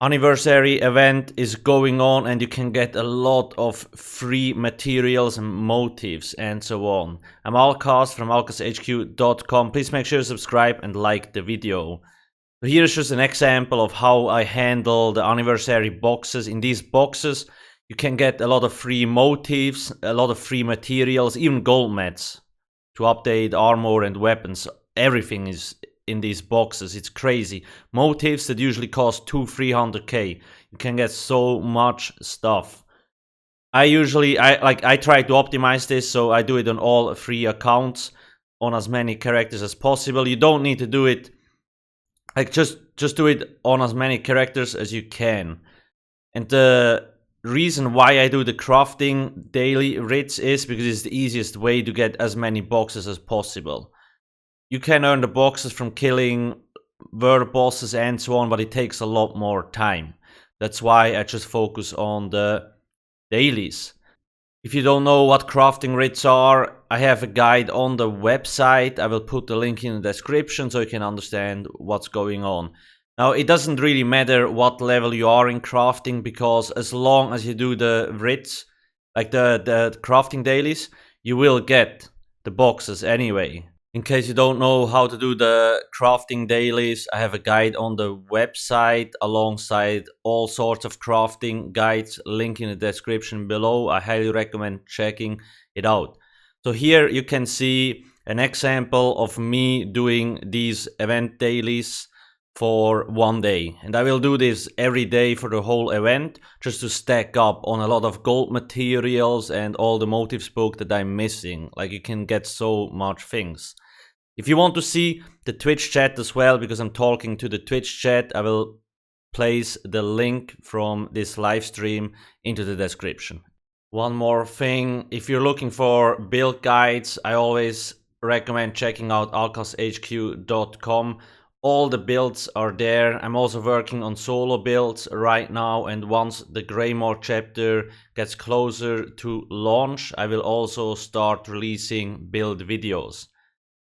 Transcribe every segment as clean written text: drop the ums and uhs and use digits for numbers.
anniversary event is going on and you can get a lot of free materials and motifs and so on. I'm Alcast from alcasthq.com. Please make sure to subscribe and like the video. So here's just an example of how I handle the anniversary boxes. In these boxes you can get a lot of free motifs, a lot of free materials, even gold mats to update armor and weapons. Everything is in these boxes. It's crazy. Motifs that usually cost 200-300k. You can get so much stuff. I try to optimize this, so I do it on all free accounts on as many characters as possible. You don't need to do it like just do it on as many characters as you can. And the reason why I do the crafting daily writs is because it's the easiest way to get as many boxes as possible. You can earn the boxes from killing world bosses and so on, but it takes a lot more time. That's why I just focus on the dailies. If you don't know what crafting writs are, I have a guide on the website. I will put the link in the description so you can understand what's going on. Now, it doesn't really matter what level you are in crafting, because as long as you do the writs, like the crafting dailies, you will get the boxes anyway. In case you don't know how to do the crafting dailies, I have a guide on the website alongside all sorts of crafting guides, link in the description below. I highly recommend checking it out. So here you can see an example of me doing these event dailies for one day, and I will do this every day for the whole event just to stack up on a lot of gold materials and all the motifs book that I'm missing. Like, you can get so much things. If you want to see the Twitch chat as well, because I'm talking to the Twitch chat, I will place the link from this live stream into the description. One more thing, if you're looking for build guides, I always recommend checking out alcasthq.com. All the builds are there. I'm also working on solo builds right now, and once the Greymore chapter gets closer to launch, I will also start releasing build videos.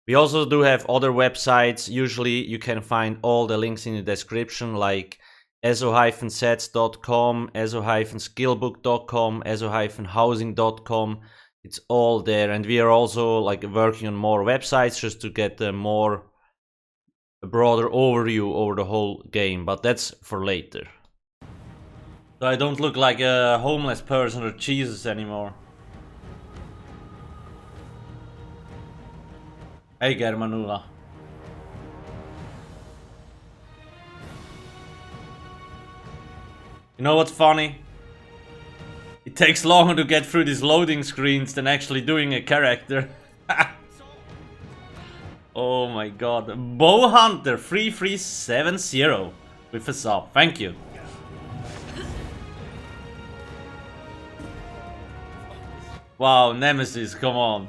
We also do have other websites. Usually you can find all the links in the description, like ESO-sets.com, ESO-skillbook.com, ESO-housing.com. It's all there, and we are also working on more websites just to get a broader overview over the whole game, but that's for later. So I don't look like a homeless person or Jesus anymore. Hey Germanula. You know what's funny? It takes longer to get through these loading screens than actually doing a character. Oh my god. Bow Hunter 3370 with a sub. Thank you. Wow, Nemesis, come on.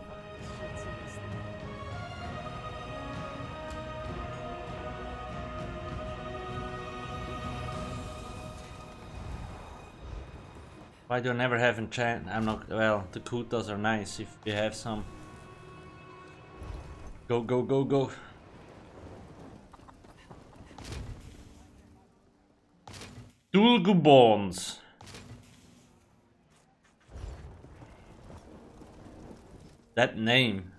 Why do I never have enchant? I'm not. Well, the kutas are nice if you have some. Go, go, go, go. Dulgubons. That name.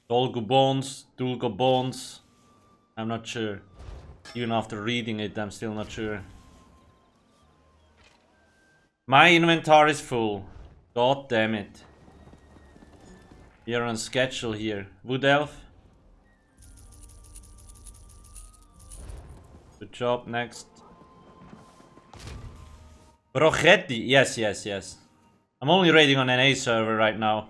Dulgubons. I'm not sure. Even after reading it, I'm still not sure. My inventory is full. God damn it. We are on schedule here. Wood Elf. Good job, next. Brochetti, yes, yes, yes. I'm only raiding on NA server right now.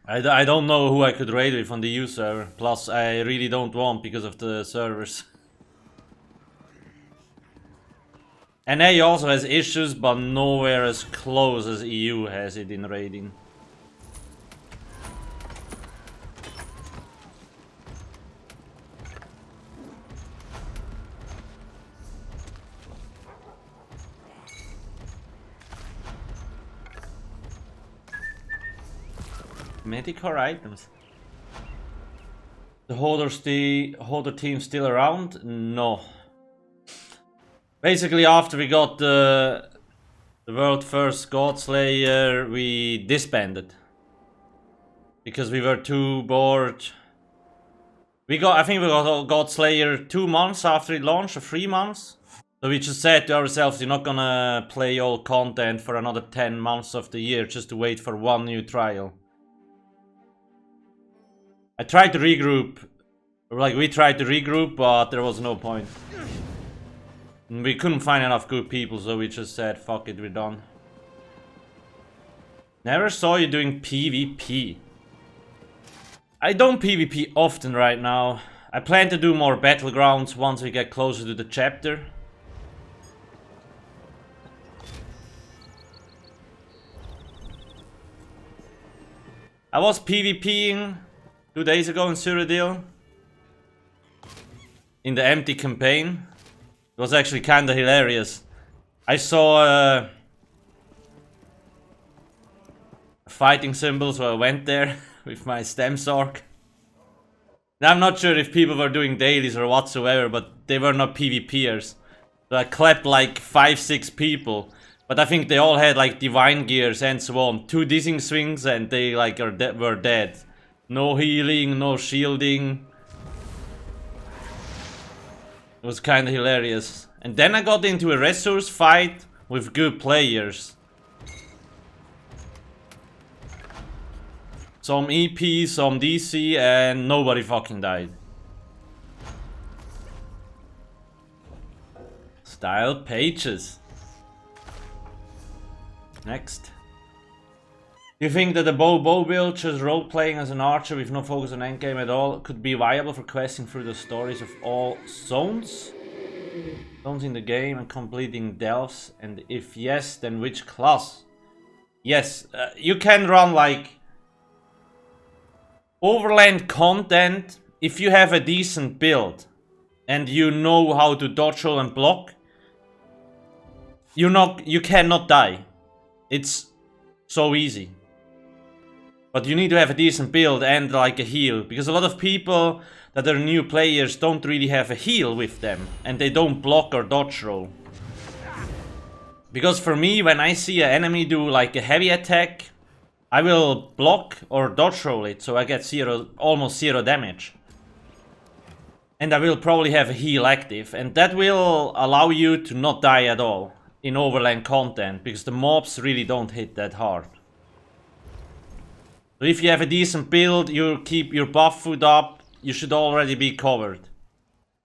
I don't know who I could raid with on the EU server. Plus, I really don't want because of the servers. NA also has issues, but nowhere as close as EU has it in raiding. Medicore items. The Holder team still around? No. Basically, after we got the world first God Slayer, we disbanded. Because we were too bored. I think we got God Slayer 2 months after it launched, or 3 months. So we just said to ourselves, you're not gonna play all content for another 10 months of the year just to wait for one new trial. I tried to regroup. Like, we tried to regroup, but there was no point. We couldn't find enough good people, so we just said, fuck it, we're done. Never saw you doing PvP. I don't PvP often right now. I plan to do more battlegrounds once we get closer to the chapter. I was PvPing 2 days ago in Cyrodiil. In the empty campaign. It was actually kinda hilarious. I saw a fighting symbol, so I went there with my stem sork. Now I'm not sure if people were doing dailies or whatsoever, but they were not PvPers. So I clapped like 5-6 people. But I think they all had like divine gears and so on. 2 dissing swings and they like were dead. No healing, no shielding. It was kinda hilarious. And then I got into a resource fight with good players. Some EP, some DC, and nobody fucking died. Style pages. Next. Do you think that the bow build, just role-playing as an archer with no focus on endgame at all, could be viable for questing through the stories of all zones? Zones in the game and completing delves? And if yes, then which class? Yes, you can run like Overland content if you have a decent build and you know how to dodge roll and block. You cannot die. It's so easy. But you need to have a decent build and like a heal, because a lot of people that are new players don't really have a heal with them and they don't block or dodge roll. Because for me, when I see an enemy do like a heavy attack, I will block or dodge roll it, so I get almost zero damage. And I will probably have a heal active, and that will allow you to not die at all in Overland content, because the mobs really don't hit that hard. So if you have a decent build, you keep your buff food up, you should already be covered.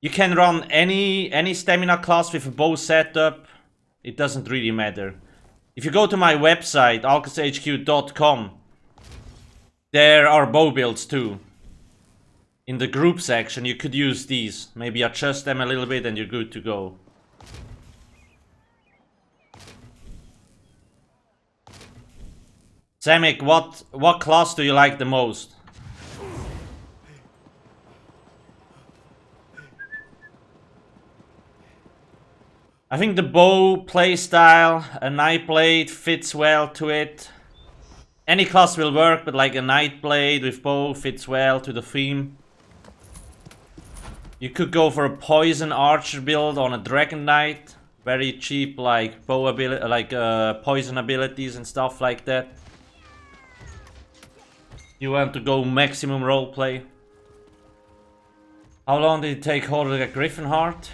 You can run any stamina class with a bow setup, it doesn't really matter. If you go to my website, alcasthq.com, there are bow builds too. In the group section, you could use these. Maybe adjust them a little bit and you're good to go. Samik, what class do you like the most? I think the bow playstyle, a Nightblade fits well to it. Any class will work, but like a Nightblade with bow fits well to the theme. You could go for a poison archer build on a Dragon Knight. Very cheap, like bow ability, like poison abilities and stuff like that. You want to go maximum roleplay. How long did it take Holder to get Griffin Heart?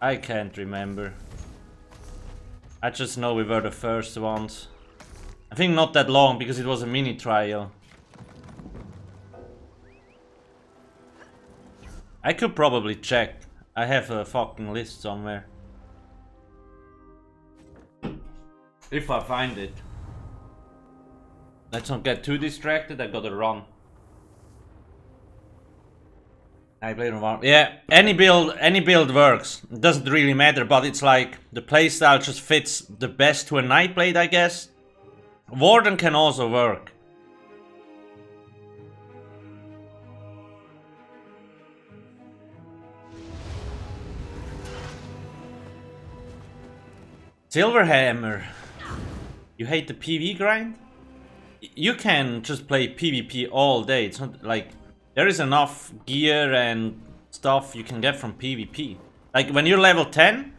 I can't remember. I just know we were the first ones. I think not that long, because it was a mini trial. I could probably check. I have a fucking list somewhere. If I find it. Let's not get too distracted, I gotta run. I play on yeah, any build works. It doesn't really matter, but it's like the playstyle just fits the best to a Nightblade, I guess. Warden can also work. Silverhammer. You hate the PV grind? You can just play PvP all day. It's not like There is enough gear and stuff you can get from PvP. Like when you're level 10,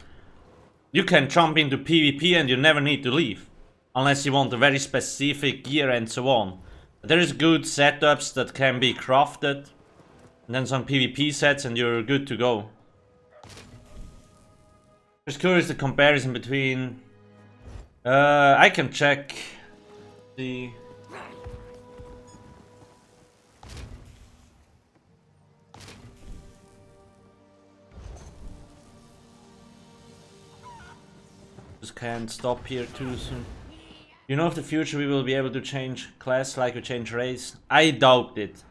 you can jump into PvP and you never need to leave. Unless you want a very specific gear and so on. But there is good setups that can be crafted. And then some PvP sets and you're good to go. Just curious the comparison between... I can check the... Just can't stop here too soon. You know, if the future we will be able to change class like we change race? I doubt it.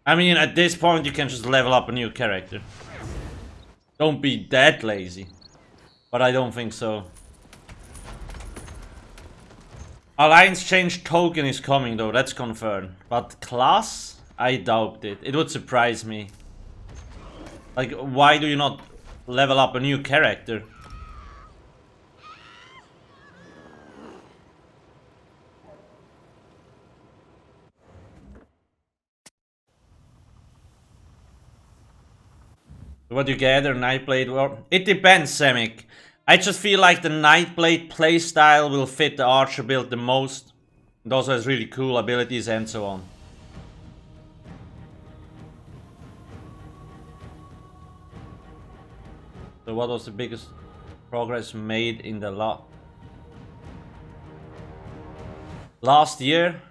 I mean, at this point you can just level up a new character. Don't be that lazy. But I don't think so. Alliance change token is coming though, that's confirmed. But class? I doubt it. It would surprise me. Like, why do you not level up a new character? What do you gather? Nightblade? Well, it depends, Semic. I just feel like the Nightblade playstyle will fit the Archer build the most. It also has really cool abilities and so on. So what was the biggest progress made in the last year?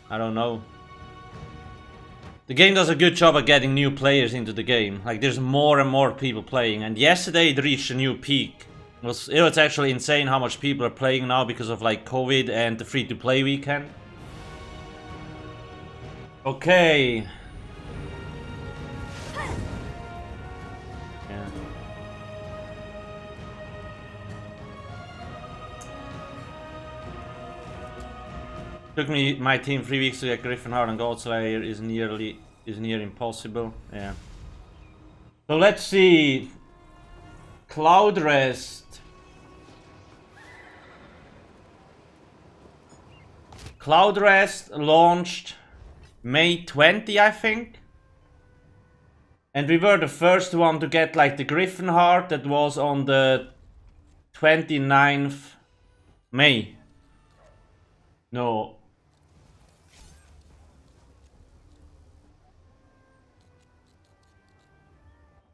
I don't know. The game does a good job at getting new players into the game. Like, there's more and more people playing. And yesterday it reached a new peak. It's actually insane how much people are playing now because of like COVID and the free-to-play weekend. Okay. Yeah. Took me my team 3 weeks to get Griffinheart and Godslayer is near impossible. Yeah. So let's see. Cloud Rest. Cloud Rest launched May 20, I think. And we were the first one to get like the Griffinheart that was on the 29th May. No.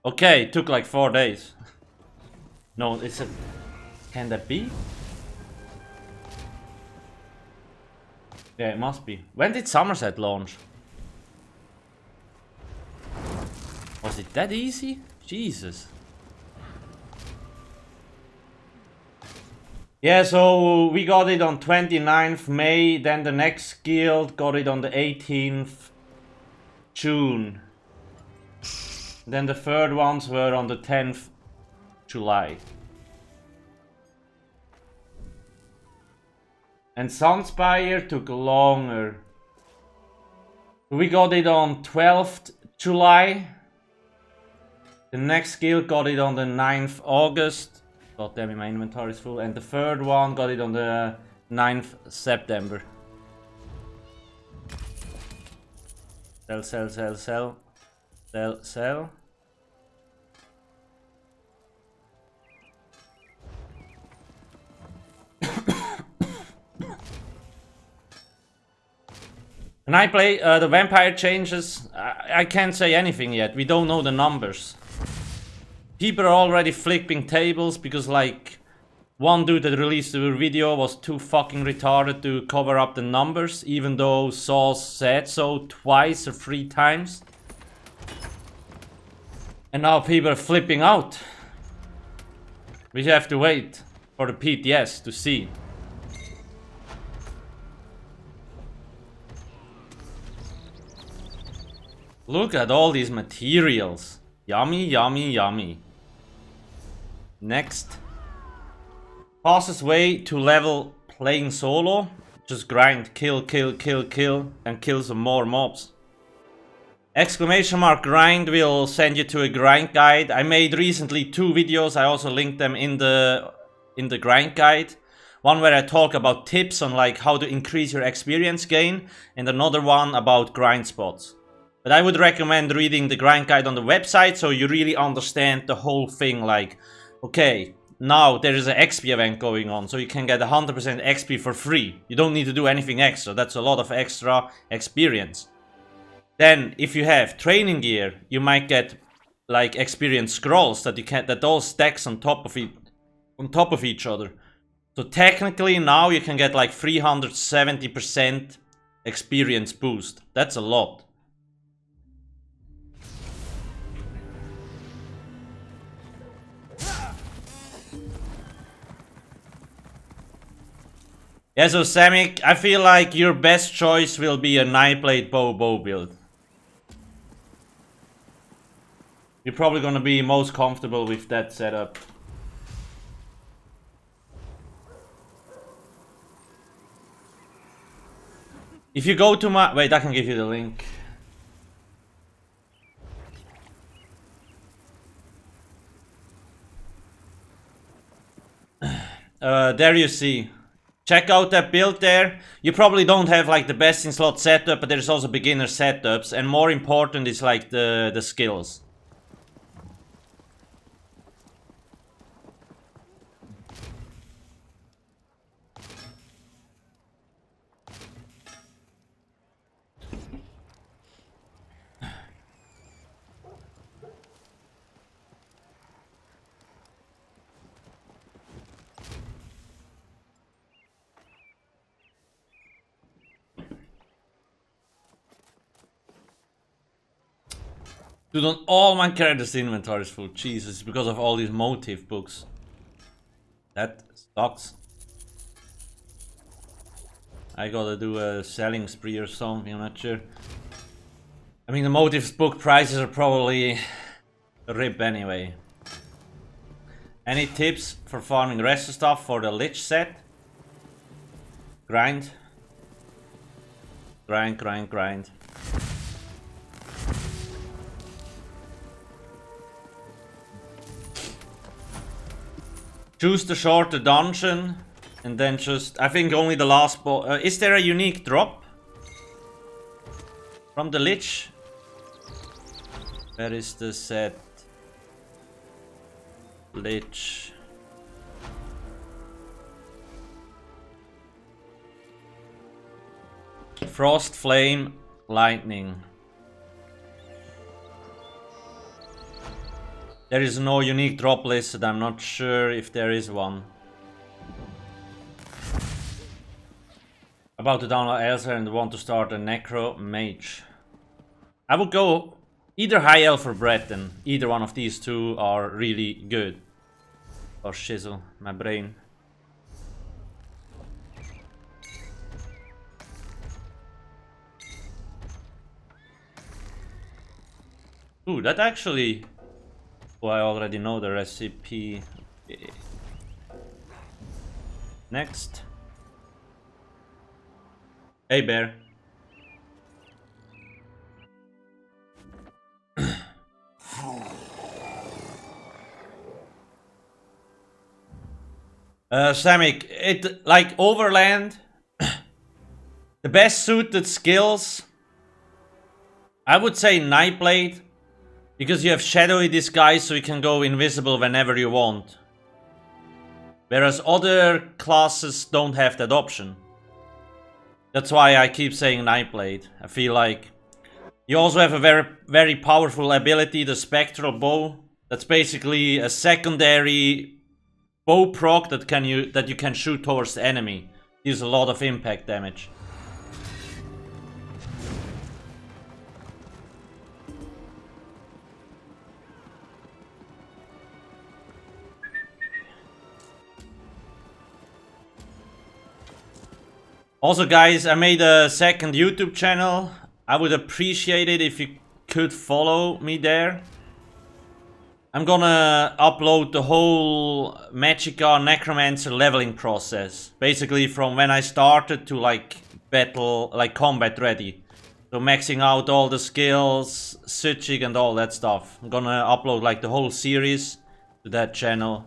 Okay, it took like 4 days. No, it's a... Can that be? Yeah, it must be. When did Somerset launch? Was it that easy? Jesus. Yeah, so we got it on 29th May, then the next guild got it on the 18th June. Then the third ones were on the 10th July. And Sunspire took longer. We got it on 12th July. The next guild got it on the 9th August. God damn it, my inventory is full. And the third one got it on the 9th September. Sell, sell, sell, sell. Sell, sell. And I play the vampire changes. I can't say anything yet. We don't know the numbers. People are already flipping tables because like one dude that released the video was too fucking retarded to cover up the numbers, even though Sauce said so twice or 3 times. And now people are flipping out. We have to wait for the PTS to see. Look at all these materials. Yummy, yummy, yummy. Next. Fastest way to level playing solo. Just grind, kill, kill, kill, kill, and kill some more mobs. Exclamation mark grind will send you to a grind guide. I made recently 2 videos. I also linked them in the grind guide. One where I talk about tips on like how to increase your experience gain, and another one about grind spots. But I would recommend reading the grind guide on the website so you really understand the whole thing. Like, okay, now there is an XP event going on, so you can get 100% XP for free. You don't need to do anything extra. That's a lot of extra experience. Then, if you have training gear, you might get like experience scrolls that all stacks on top of each other. So technically now you can get like 370% experience boost. That's a lot. Yeah, so Samick, I feel like your best choice will be a Nightblade bow build. You're probably gonna be most comfortable with that setup. If you go to my... Wait, I can give you the link. There you see. Check out that build there. You probably don't have like the best in slot setup, but there's also beginner setups, and more important is like the skills. Dude, on all my characters' inventory is full. Jesus, because of all these motif books. That sucks. I gotta do a selling spree or something, I'm not sure. I mean, the motifs book prices are probably a rip anyway. Any tips for farming rest of stuff for the Lich set? Grind. Grind, grind, grind. Choose the shorter dungeon, and then just... I think only the last boss... is there a unique drop? From the Lich? Where is the set? Lich. Frost, Flame, Lightning. There is no unique drop listed, I'm not sure if there is one. About to download Elsa and want to start a necro mage. I would go either High Elf or Breton. Either one of these two are really good. Oh shizzle, my brain. Ooh, that actually... Oh, I already know the recipe. Okay. Next. Hey, bear. Samick, it like Overland. The best suited skills, I would say Nightblade. Because you have shadowy disguise, so you can go invisible whenever you want. Whereas other classes don't have that option. That's why I keep saying Nightblade. I feel like you also have a very, very powerful ability, the Spectral Bow. That's basically a secondary bow proc that you can shoot towards the enemy. Deals a lot of impact damage. Also guys, I made a second YouTube channel. I would appreciate it if you could follow me there. I'm gonna upload the whole Magicka Necromancer leveling process. Basically from when I started to like battle, like combat ready. So maxing out all the skills, switching and all that stuff. I'm gonna upload like the whole series to that channel.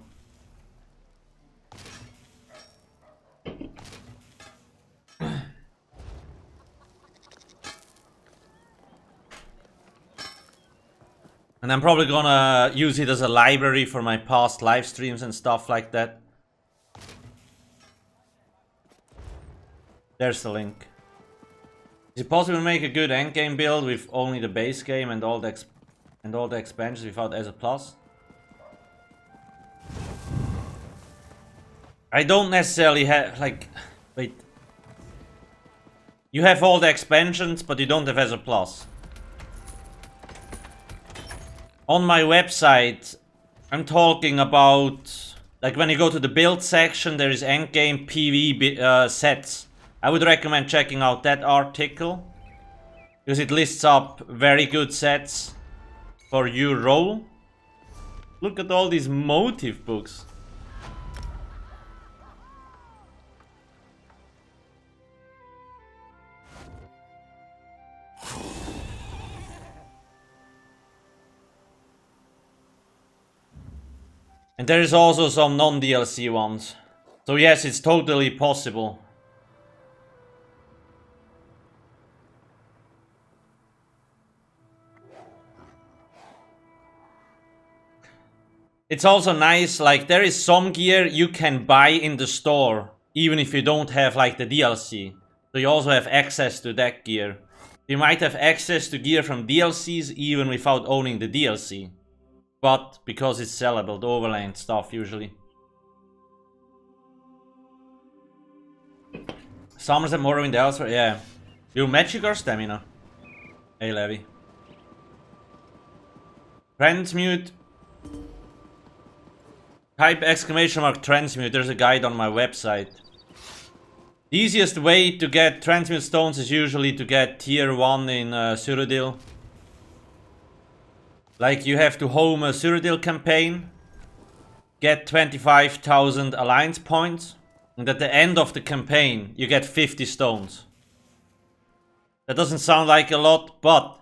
And I'm probably gonna use it as a library for my past live streams and stuff like that. There's the link. Is it possible to make a good endgame build with only the base game and all the expansions without as a plus? I don't necessarily have, like, wait. You have all the expansions, but you don't have as a plus. On my website, I'm talking about, like, when you go to the build section, there is endgame PV sets. I would recommend checking out that article, because it lists up very good sets for your role. Look at all these motif books. And there is also some non-DLC ones. So yes, it's totally possible. It's also nice, like, there is some gear you can buy in the store, even if you don't have, like, the DLC. So you also have access to that gear. You might have access to gear from DLCs even without owning the DLC. But because it's sellable, the Overland stuff usually. Summers and Morrowind elsewhere, yeah. You Magicka or Stamina? Hey Levi. Transmute. Type exclamation mark transmute, there's a guide on my website. The easiest way to get transmute stones is usually to get tier 1 in Cyrodiil. Like, you have to home a Cyrodiil campaign, get 25,000 alliance points, and at the end of the campaign you get 50 stones. That doesn't sound like a lot, but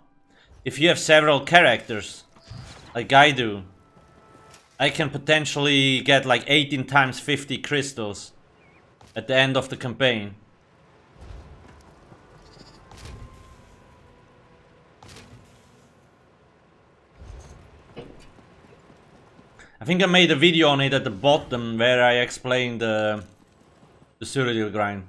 if you have several characters, like I do, I can potentially get like 18 times 50 crystals at the end of the campaign. I think I made a video on it at the bottom where I explained the Cyrodiil grind.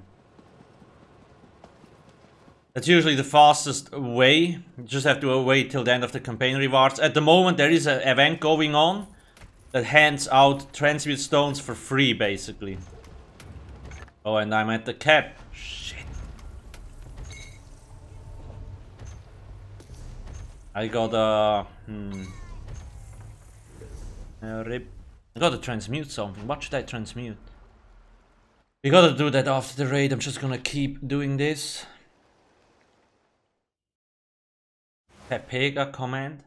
That's usually the fastest way. You just have to wait till the end of the campaign rewards. At the moment there is an event going on that hands out transmute stones for free, basically. Oh, and I'm at the cap. Shit. I got a... rip. I gotta transmute something. What should I transmute? We gotta do that after the raid. I'm just gonna keep doing this. Pepega command.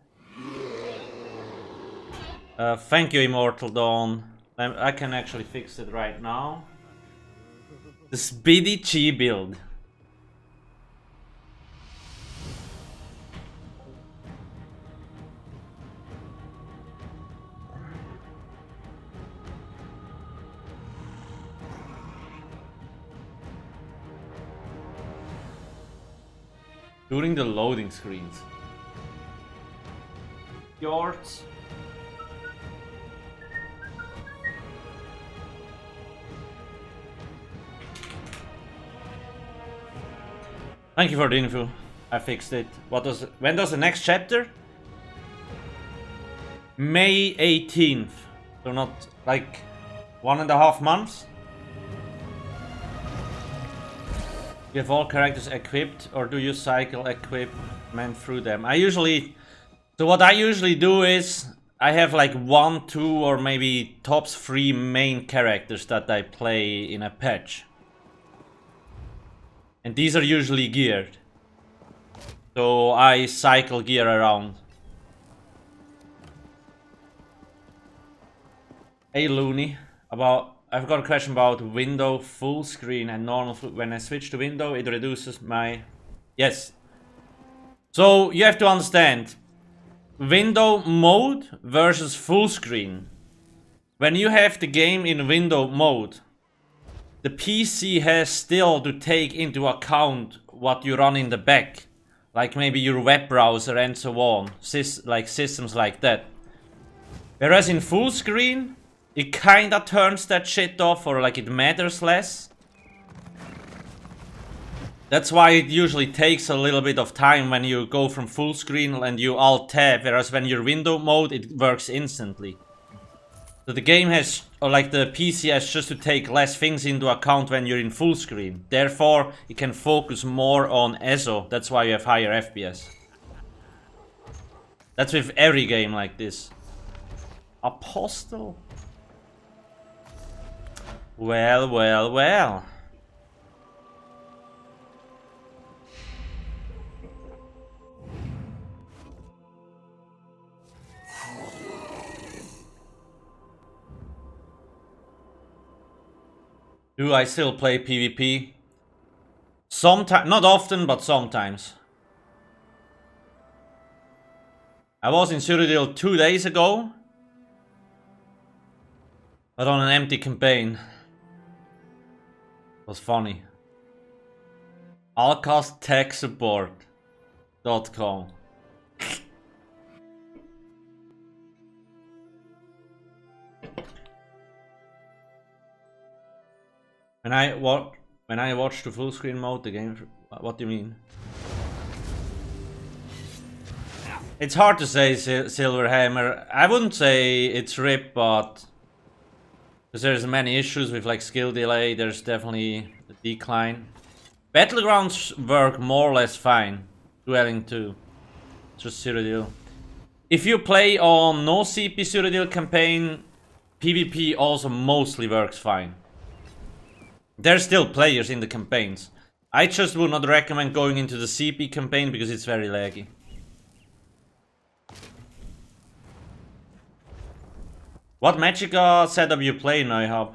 Thank you, Immortal Dawn. I can actually fix it right now. The Speedy Chi build. During the loading screens. Yards. Thank you for the info. I fixed it. When does the next chapter? May 18th. So not like 1.5 months. You have all characters equipped, or do you cycle equipment through them? So what I usually do is I have like 1, 2 or maybe tops 3 main characters that I play in a patch. And these are usually geared. So I cycle gear around. Hey Looney, I've got a question about window full screen and normal. When I switch to window, it reduces my... Yes. So you have to understand. Window mode versus full screen. When you have the game in window mode, the PC has still to take into account what you run in the back. like maybe your web browser and so on, like systems like that. Whereas in full screen, it kinda turns that shit off, or like it matters less. That's why it usually takes a little bit of time when you go from full screen and you alt tab, whereas when you're window mode, it works instantly. So the game has, or like the PC has just to take less things into account when you're in full screen. Therefore, it can focus more on ESO. That's why you have higher FPS. That's with every game like this. Apostle? Well, well, well. Do I still play PvP? Sometimes, not often, but sometimes. I was in Cyrodiil 2 days ago, but on an empty campaign. It was funny. alcasthq.com. When I watch the full screen mode, the game. What do you mean? It's hard to say, Silverhammer. I wouldn't say it's RIP, but because there's many issues with like skill delay. There's definitely a decline. Battlegrounds work more or less fine. Dwelling 2, just Cyrodiil. If you play on no CP Cyrodiil campaign, PvP also mostly works fine. There's still players in the campaigns. I just would not recommend going into the CP campaign because it's very laggy. What Magicka setup you play, Neuhub?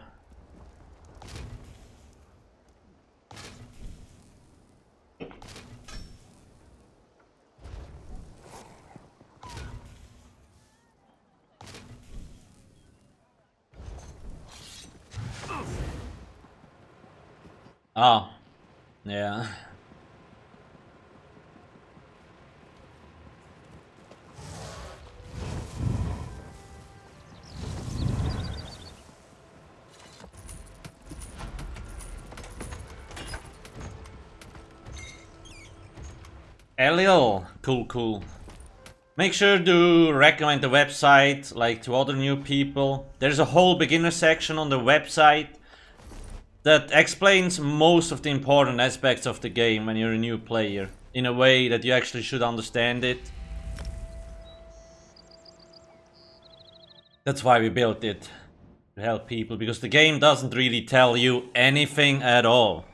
Oh, yeah. Elio, cool. Make sure to recommend the website like to other new people. There's a whole beginner section on the website that explains most of the important aspects of the game when you're a new player, in a way that you actually should understand it. That's why we built it, to help people, because the game doesn't really tell you anything at all.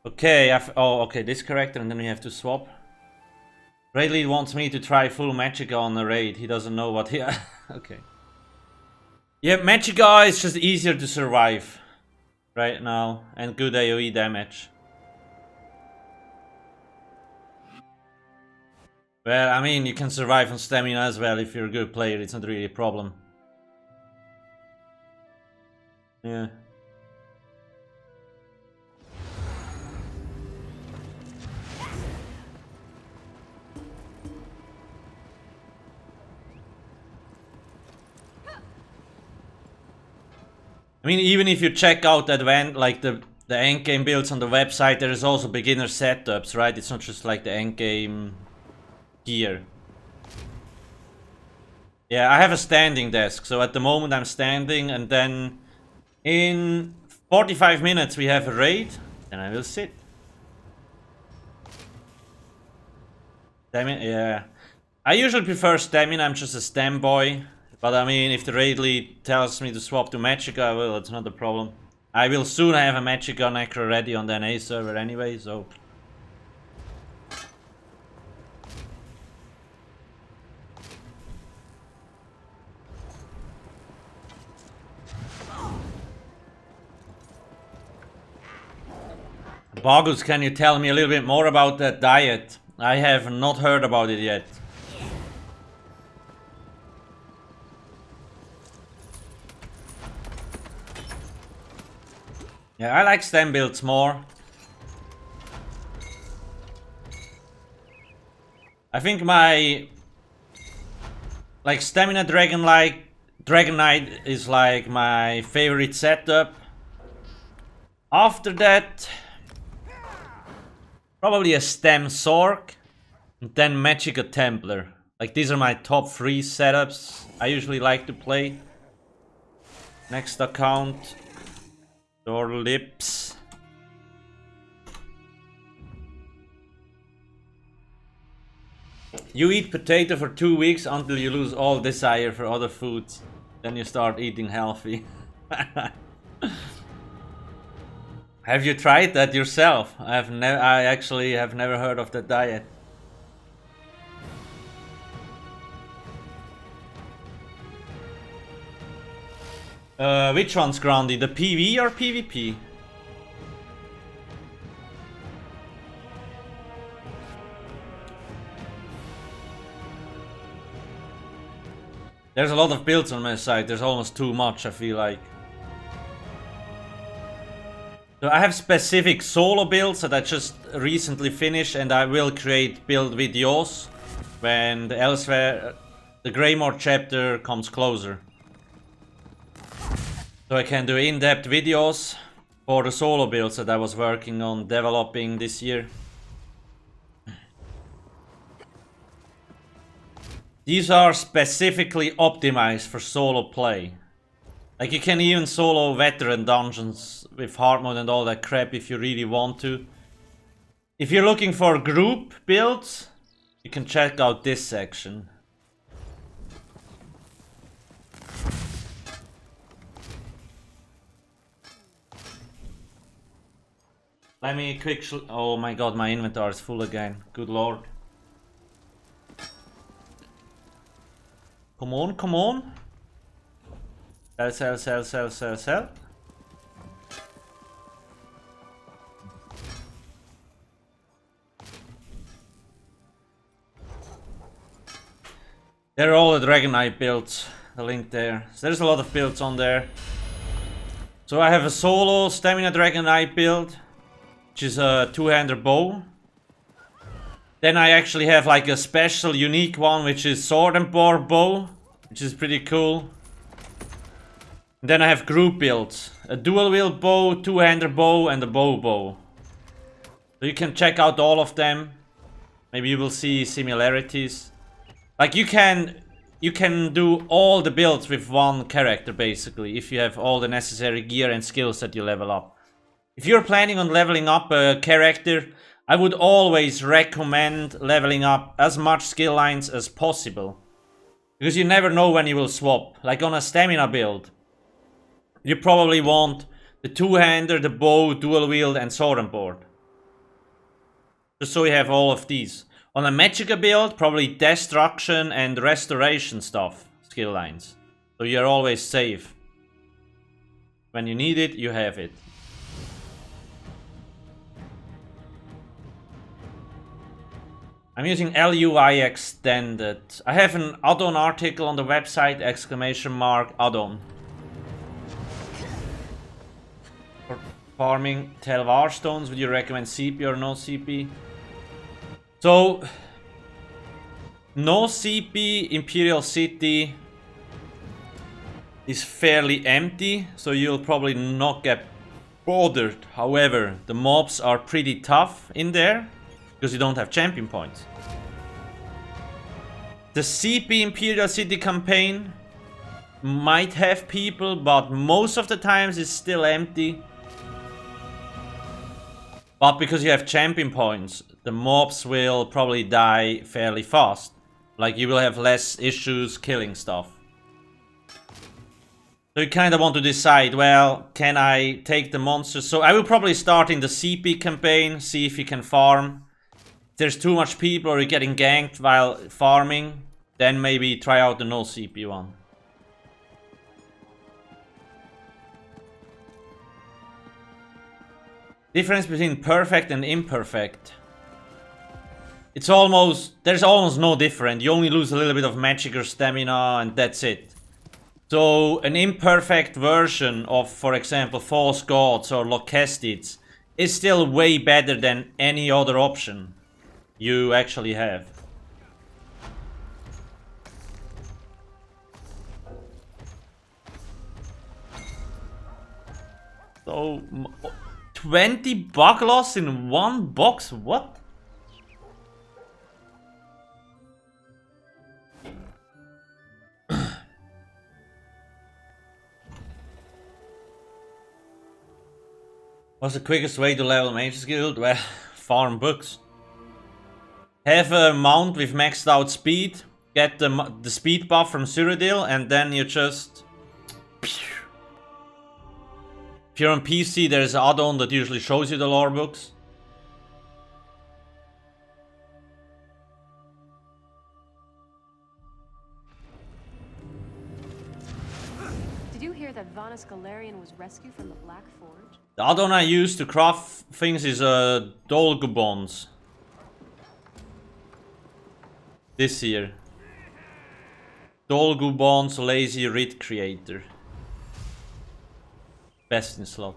Okay, oh, okay, this character, and then we have to swap. Raid lead wants me to try full Magicka on the raid. He doesn't know what he... Okay. Yeah, Magicka is just easier to survive right now, and good AoE damage. Well, I mean, you can survive on stamina as well if you're a good player. It's not really a problem. Yeah. I mean, even if you check out like the endgame builds on the website, there is also beginner setups, right? It's not just like the endgame gear. Yeah, I have a standing desk, so at the moment I'm standing, and then in 45 minutes we have a raid, and I will sit. Stamina, yeah. I usually prefer stamina, I'm just a stam boy. But I mean, if the raid lead tells me to swap to Magicka, well, it's not a problem. I will soon have a Magicka necro ready on the NA server anyway, so... Bogus, can you tell me a little bit more about that diet? I have not heard about it yet. Yeah, I like stem builds more. I think my like stamina Dragon Knight is like my favorite setup. After that, probably a Stem Sork, and then Magicka Templar. Like these are my top 3 setups I usually like to play. Next account, Door Lips. You eat potato for 2 weeks until you lose all desire for other foods. Then you start eating healthy. Have you tried that yourself? I actually have never heard of that diet. Which one's Grundy? The PV or PvP? There's a lot of builds on my side. There's almost too much, I feel like. So I have specific solo builds that I just recently finished, and I will create build videos when the Greymore chapter comes closer. So I can do in-depth videos for the solo builds that I was working on developing this year. These are specifically optimized for solo play. Like you can even solo veteran dungeons with hard mode and all that crap if you really want to. If you're looking for group builds, you can check out this section. Let me oh my god, my inventory is full again. Good lord. Come on, come on. Sell. They're all the Dragon Knight builds. The link there. So there's a lot of builds on there. So I have a solo Stamina Dragon Knight build, which is a 2-hander bow. Then I actually have like a special unique one, which is Sword and Board bow, which is pretty cool. And then I have group builds. A dual wield bow, 2-hander bow, and a bow. So you can check out all of them. Maybe you will see similarities. Like you can do all the builds with one character basically, if you have all the necessary gear and skills that you level up. If you're planning on leveling up a character, I would always recommend leveling up as much skill lines as possible. Because you never know when you will swap. Like on a stamina build, you probably want the 2-hander, the bow, dual wield, and sword and board. Just so you have all of these. On a Magicka build, probably destruction and restoration stuff, skill lines. So you're always safe. When you need it, you have it. I'm using LUI extended. I have an add-on article on the website, !add-on. For farming Telvar stones, would you recommend CP or no CP? So, no CP, Imperial City is fairly empty, so you'll probably not get bothered. However, the mobs are pretty tough in there, because you don't have champion points. The CP Imperial City campaign might have people, but most of the times it's still empty. But because you have champion points, the mobs will probably die fairly fast. Like you will have less issues killing stuff. So you kind of want to decide, well, can I take the monsters? So I will probably start in the CP campaign, see if you can farm. If there's too much people or you're getting ganked while farming, then maybe try out the no CP one. Difference between perfect and imperfect. There's almost no difference. You only lose a little bit of magic or stamina and that's it. So an imperfect version of, for example, False Gods or Locastids is still way better than any other option you actually have. so... 20 bug loss in one box? What? What's the quickest way to level Mage's Guild? Well, farm books. Have a mount with maxed out speed. Get the speed buff from Cyrodiil, and then you just... If you're on PC, there's an add-on that usually shows you the lore books. Did you hear that Vanus Galarian was rescued from the Black Forge? The add-on I use to craft things is Dolgubons. This here. Dolgubon's Lazy Rit Creator. Best in slot.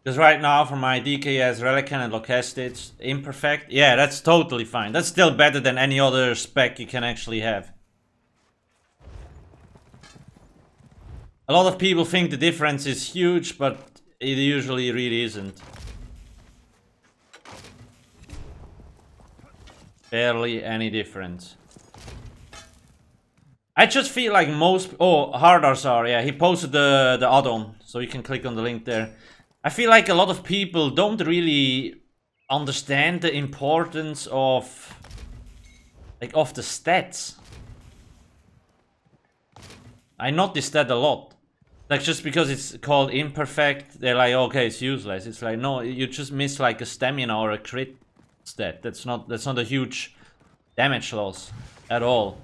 Because right now for my DKS Relican and Alcast it's imperfect. Yeah, that's totally fine. That's still better than any other spec you can actually have. A lot of people think the difference is huge, but it usually really isn't. Barely any difference. I just feel like most... Oh, Hardarsar, yeah, he posted the add-on, so you can click on the link there. I feel like a lot of people don't really understand the importance of... like, of the stats. I noticed that a lot. Like, just because it's called imperfect, they're like, okay, it's useless. It's like, no, you just miss like a stamina or a crit stat. That's not a huge damage loss at all.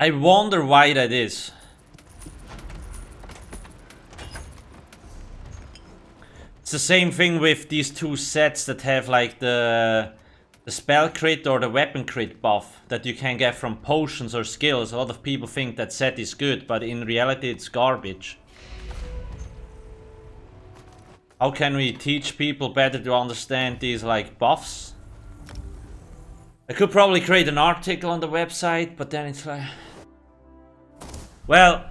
I wonder why that is. It's the same thing with these two sets that have like the spell crit or the weapon crit buff that you can get from potions or skills. A lot of people think that set is good, but in reality it's garbage. How can we teach people better to understand these like buffs? I could probably create an article on the website, but then it's like... Well,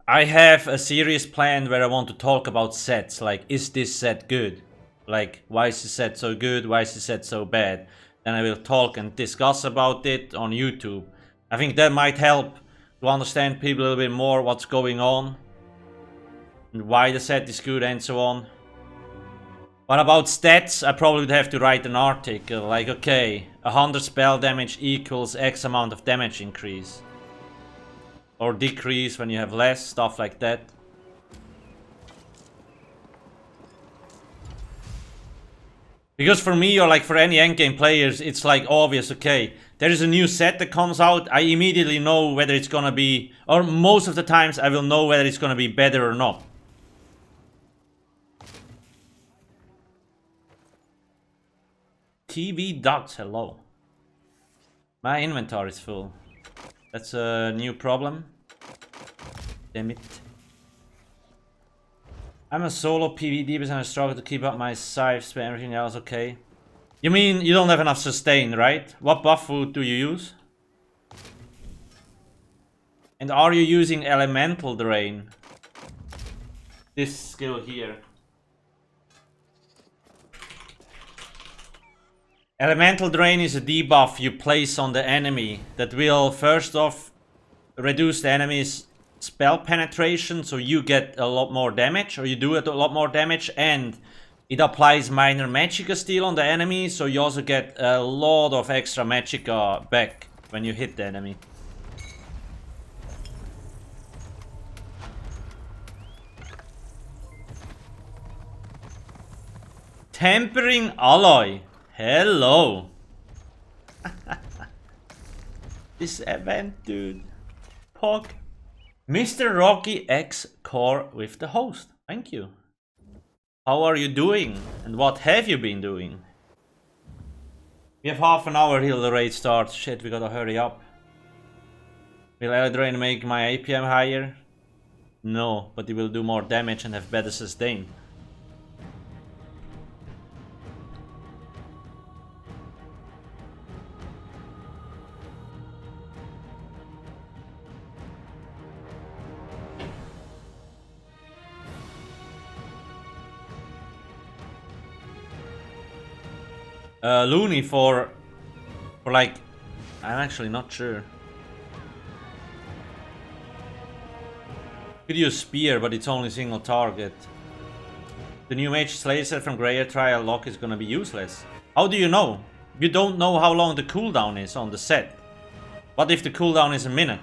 I have a serious plan where I want to talk about sets, like, is this set good? Like, why is this set so good? Why is this set so bad? Then I will talk and discuss about it on YouTube. I think that might help to understand people a little bit more what's going on. And why the set is good and so on. But about stats, I probably would have to write an article. Like, okay, 100 spell damage equals X amount of damage increase. Or decrease when you have less, stuff like that. Because for me, or like for any endgame players, it's like obvious, okay, there is a new set that comes out, I immediately know whether it's gonna be, or most of the times I will know whether it's gonna be better or not. TV ducks, hello. My inventory is full. That's a new problem. Damn it. I'm a solo PvD and I struggle to keep up my scythes, but everything else okay. You mean you don't have enough sustain, right? What buff food do you use? And are you using Elemental Drain? This skill here. Elemental Drain is a debuff you place on the enemy that will first off reduce the enemy's spell penetration, so you get a lot more damage, or you do it a lot more damage, and it applies minor Magicka steal on the enemy, so you also get a lot of extra Magicka back when you hit the enemy. Tempering Alloy. Hello. This event, dude. Pog. Mr. Rocky X Core with the host. Thank you. How are you doing? And what have you been doing? We have half an hour till the raid starts. Shit, we gotta hurry up. Will Eldraine make my APM higher? No, but it will do more damage and have better sustain. Looney for like, I'm actually not sure. Could use spear, but it's only single target. The new Mage's laser from Greyer Trial Lock is gonna be useless. How do you know? You don't know how long the cooldown is on the set. What if the cooldown is a minute?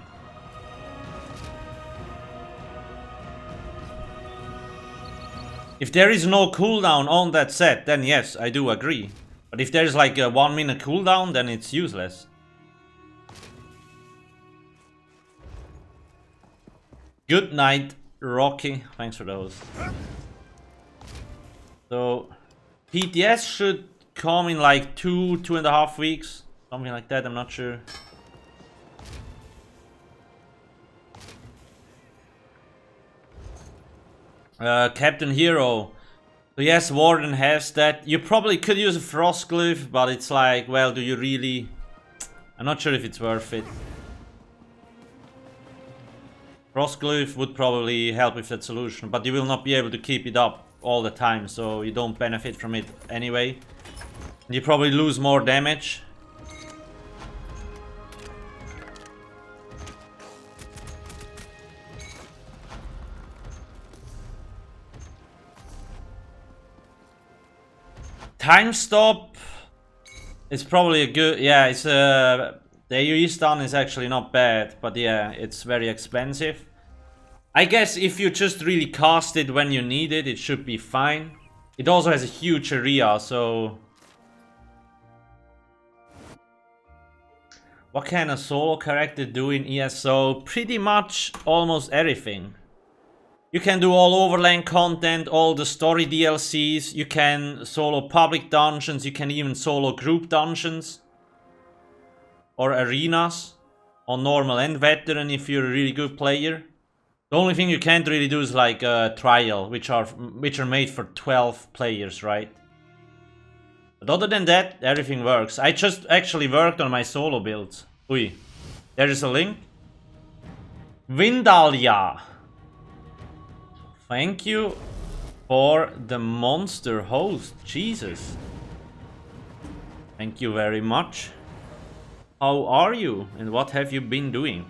If there is no cooldown on that set, then yes, I do agree. But if there's like a 1 minute cooldown, then it's useless. Good night, Rocky. Thanks for those. So, PTS should come in like 2.5 weeks. Something like that, I'm not sure. Captain Hero. So yes, Warden has that. You probably could use a Frostglyph, but it's like, well, do you really? I'm not sure if it's worth it. Frostglyph would probably help with that solution, but you will not be able to keep it up all the time, so you don't benefit from it anyway. You probably lose more damage. Time stop is probably a good, yeah, it's the AoE stun is actually not bad, but yeah, it's very expensive. I guess if you just really cast it when you need it, it should be fine. It also has a huge area, so... What can a solo character do in ESO? Pretty much almost everything. You can do all Overland content, all the story DLCs, you can solo public dungeons, you can even solo group dungeons. Or arenas. On normal and veteran if you're a really good player. The only thing you can't really do is like trial, which are made for 12 players, right? But other than that, everything works. I just actually worked on my solo builds. Ui. There is a link. Vindalia. Thank you for the monster host. Jesus. Thank you very much. How are you and what have you been doing?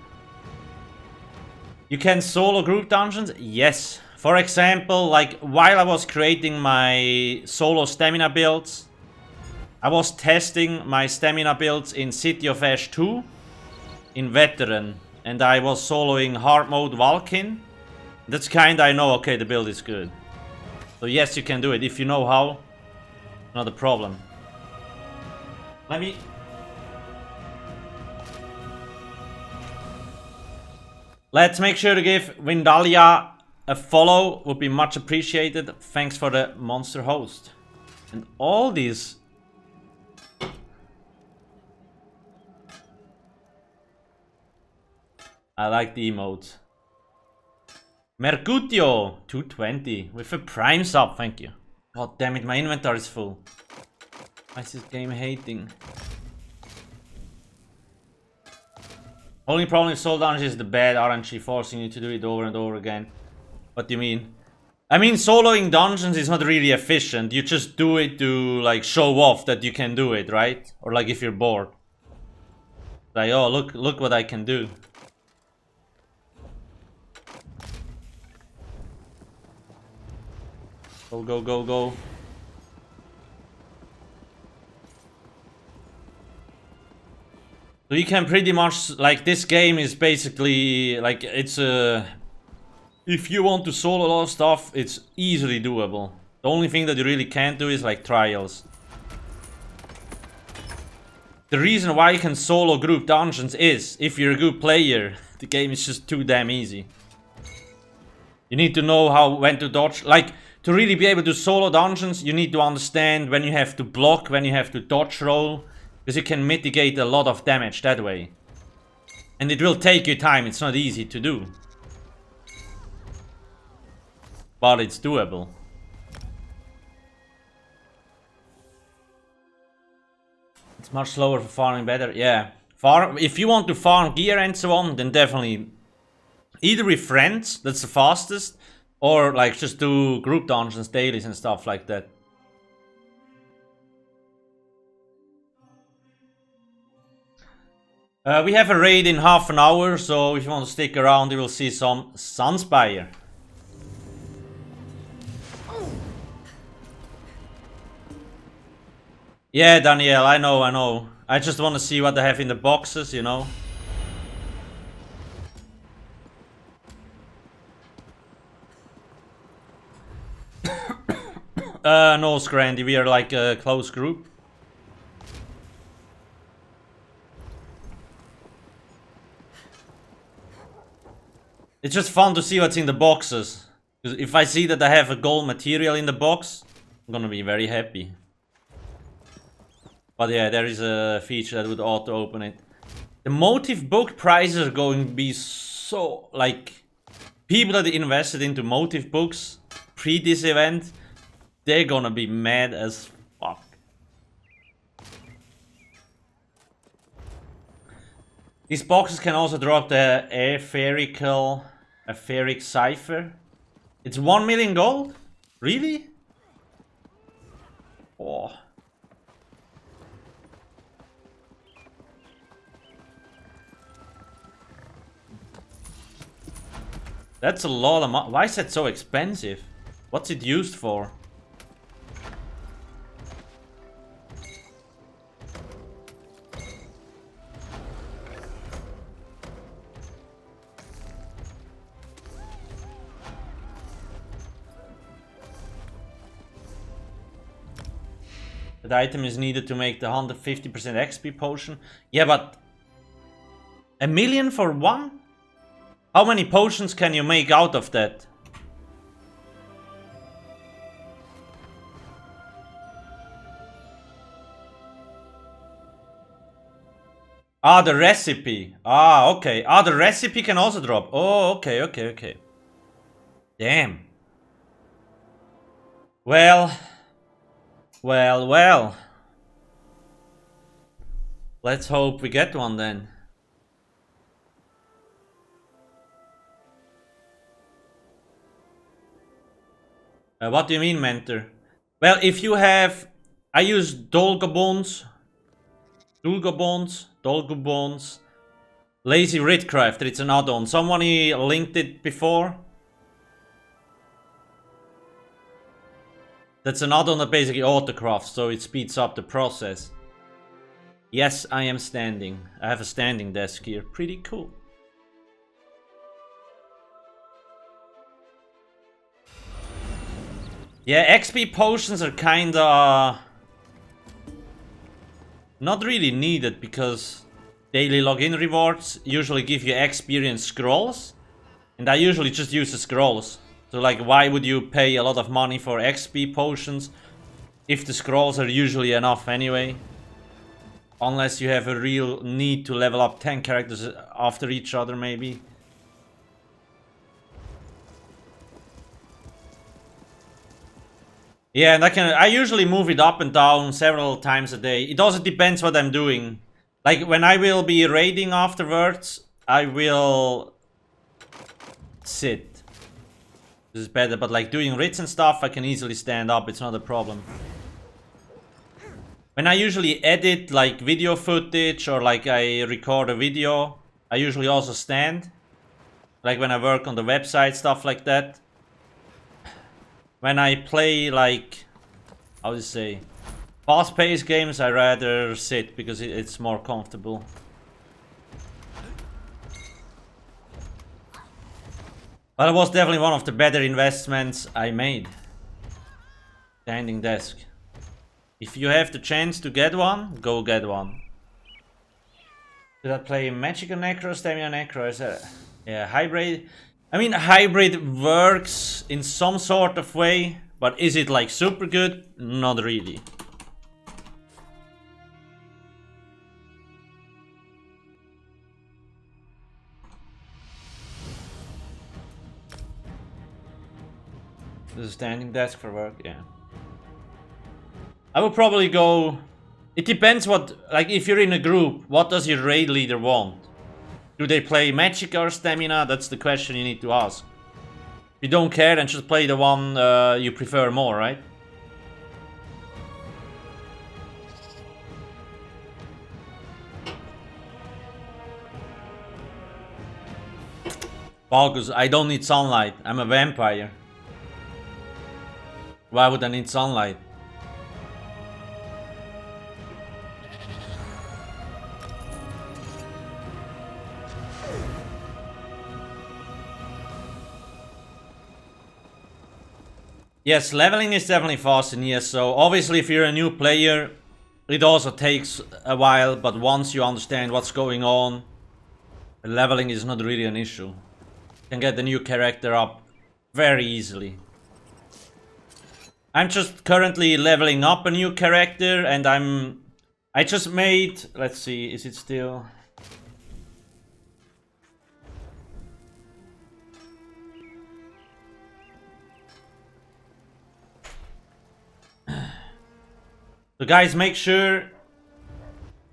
You can solo group dungeons? Yes. For example, like while I was creating my solo stamina builds, I was testing my stamina builds in City of Ash 2 in veteran, and I was soloing hard mode Valkin. That's kinda I know, okay, the build is good. So yes, you can do it if you know how. Not a problem. Let's make sure to give Vindalia a follow, would be much appreciated. Thanks for the monster host. And all these... I like the emotes. Mercutio 220 with a prime sub, thank you. God damn it, my inventory is full. Why is this game hating? Only problem with soul dungeons is the bad RNG forcing you to do it over and over again. What do you mean? I mean, soloing dungeons is not really efficient. You just do it to like show off that you can do it, right? Or like if you're bored. Like, oh, look what I can do. Go, go, go, go. So you can pretty much, like, this game is basically, like, it's a... If you want to solo a lot of stuff, it's easily doable. The only thing that you really can't do is, like, trials. The reason why you can solo group dungeons is, if you're a good player, the game is just too damn easy. You need to know when to dodge, like... To really be able to solo dungeons, you need to understand when you have to block, when you have to dodge roll. Because you can mitigate a lot of damage that way. And it will take you time, it's not easy to do. But it's doable. It's much slower for farming better, yeah. If you want to farm gear and so on, then definitely... Either with friends, that's the fastest. Or like just do group dungeons, dailies and stuff like that. We have a raid in half an hour, so if you want to stick around, you will see some Sunspire. Yeah, Danielle, I know. I just want to see what they have in the boxes, you know. No, Scrandy, we are like a close group. It's just fun to see what's in the boxes. Because if I see that I have a gold material in the box, I'm gonna be very happy. But yeah, there is a feature that would auto-open it. The Motif book prices are going to be so... like... people that invested into Motif books pre this event, they're gonna be mad as fuck. These boxes can also drop the Etheric Cipher. It's 1 million gold? Really? Oh. That's a lot of money. Why is that so expensive? What's it used for? That item is needed to make the 150% XP potion. Yeah, but... 1 million for one? How many potions can you make out of that? Ah, the recipe. Ah, okay. Ah, the recipe can also drop. Oh, okay. Damn. Well. Let's hope we get one then. What do you mean, Mentor? Well, if you have... I use Dolgobones, Lazy Ridcrafter, it's an add-on. Someone linked it before. That's an add-on that basically autocrafts, so it speeds up the process. Yes, I am standing. I have a standing desk here. Pretty cool. Yeah, XP potions are kinda... not really needed, because daily login rewards usually give you experience scrolls. And I usually just use the scrolls. So like, why would you pay a lot of money for XP potions if the scrolls are usually enough anyway? Unless you have a real need to level up 10 characters after each other, maybe. Yeah, and I usually move it up and down several times a day. It also depends what I'm doing. Like, when I will be raiding afterwards, I will sit. This is better, but like doing raids and stuff, I can easily stand up, it's not a problem. When I usually edit like video footage or like I record a video, I usually also stand. Like when I work on the website, stuff like that. When I play like, how do you say, fast-paced games, I rather sit because it's more comfortable. But it was definitely one of the better investments I made. Standing desk. If you have the chance to get one, go get one. Did I play Magicka necro, stamina necro? Is that... yeah, hybrid. I mean, hybrid works in some sort of way, but is it like super good? Not really. This is a standing desk for work, yeah. I would probably go... it depends what... like, if you're in a group, what does your raid leader want? Do they play Magicka or Stamina? That's the question you need to ask. If you don't care, then just play the one you prefer more, right? Focus, I don't need sunlight. I'm a vampire. Why would I need sunlight? Yes, leveling is definitely fast in ESO. Obviously, if you're a new player, it also takes a while, but once you understand what's going on, leveling is not really an issue. You can get the new character up very easily. I'm just currently leveling up a new character, and I just made, let's see, is it still... So guys, make sure...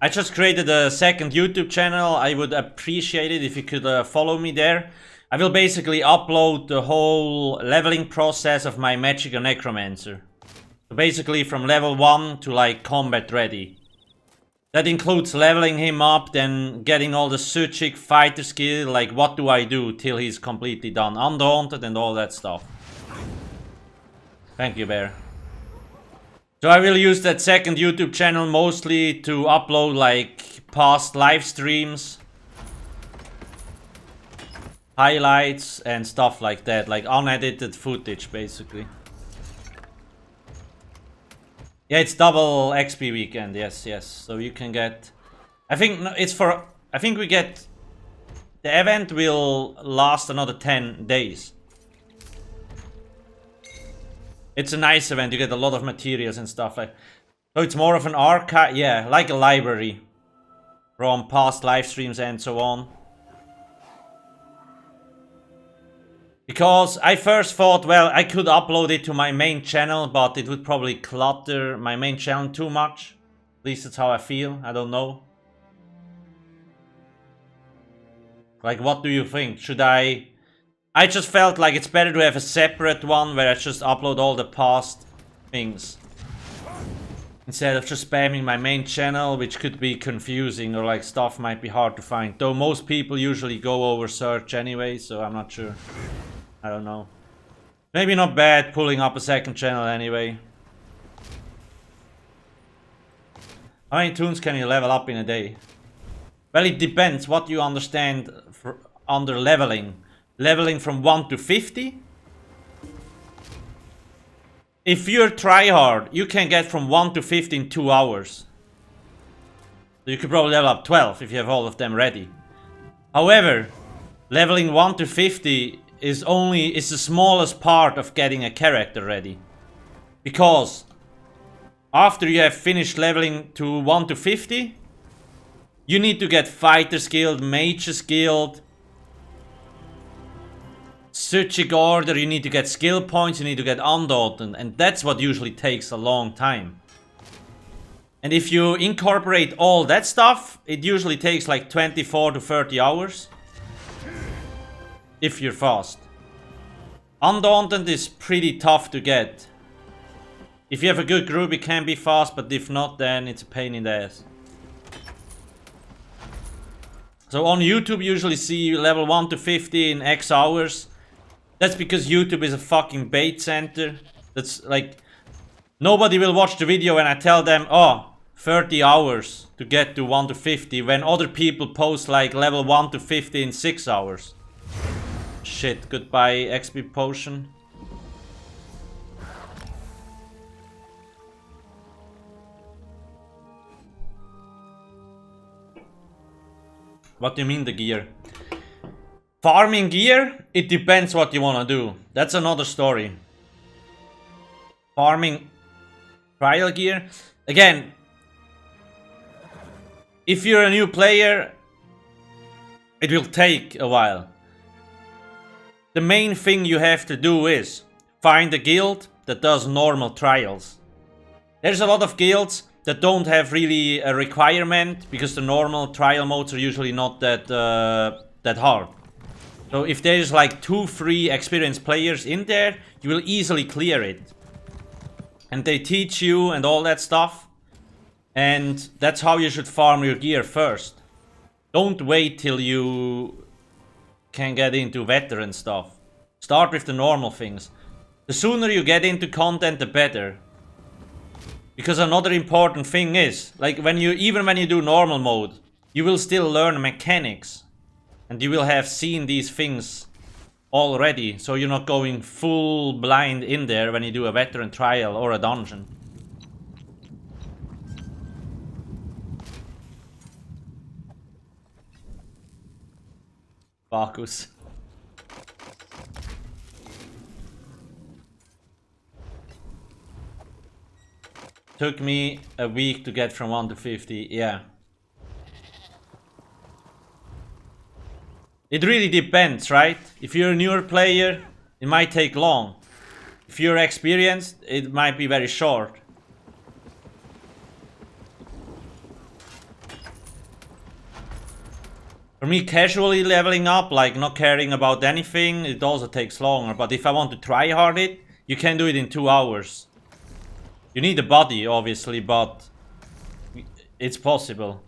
I just created a second YouTube channel. I would appreciate it if you could follow me there. I will basically upload the whole leveling process of my Magicka Necromancer. So basically from level 1 to like combat ready. That includes leveling him up, then getting all the Suchik fighter skill, like what do I do till he's completely done. Undaunted and all that stuff. Thank you, Bear. So I will use that second YouTube channel mostly to upload like past live streams, highlights and stuff like that, like unedited footage basically. Yeah, it's double XP weekend, yes. So you can get, I think it's for, I think we get, the event will last another 10 days. It's a nice event, you get a lot of materials and stuff like. So it's more of an archive, yeah, like a library from past live streams and so on. Because I first thought, well, I could upload it to my main channel, but it would probably clutter my main channel too much. At least that's how I feel, I don't know. Like, what do you think? Should I just felt like it's better to have a separate one where I just upload all the past things. Instead of just spamming my main channel, which could be confusing or like stuff might be hard to find. Though most people usually go over search anyway, so I'm not sure. I don't know. Maybe not bad pulling up a second channel anyway. How many toons can you level up in a day? Well, it depends what you understand under leveling. Leveling from 1 to 50. If you're tryhard, you can get from 1 to 50 in 2 hours. So you could probably level up 12 if you have all of them ready. However, leveling 1 to 50 is the smallest part of getting a character ready. Because after you have finished leveling to 1 to 50, you need to get fighter skilled, mage skilled, Suchik order, you need to get skill points, you need to get undaunted, and that's what usually takes a long time. And if you incorporate all that stuff, it usually takes like 24 to 30 hours. If you're fast. Undaunted is pretty tough to get. If you have a good group it can be fast, but if not then it's a pain in the ass. So on YouTube you usually see level 1 to 50 in X hours. That's because YouTube is a fucking bait center. That's like, nobody will watch the video when I tell them, oh, 30 hours to get to 1 to 50, when other people post like level 1 to 50 in 6 hours. Shit, goodbye XP potion. What do you mean the gear? Farming gear? It depends what you want to do. That's another story. Farming trial gear? Again, if you're a new player, it will take a while. The main thing you have to do is find a guild that does normal trials. There's a lot of guilds that don't have really a requirement because the normal trial modes are usually not that hard. So if there's like 2-3 experienced players in there, you will easily clear it. And they teach you and all that stuff. And that's how you should farm your gear first. Don't wait till you can get into veteran stuff. Start with the normal things. The sooner you get into content, the better. Because another important thing is, like even when you do normal mode, you will still learn mechanics. And you will have seen these things already, so you're not going full blind in there when you do a veteran trial or a dungeon. Bacchus. Took me a week to get from 1 to 50, yeah. It really depends, right? If you're a newer player, it might take long. If you're experienced, it might be very short. For me, casually leveling up, like not caring about anything, it also takes longer. But if I want to try hard it, you can do it in 2 hours. You need a body, obviously, but it's possible.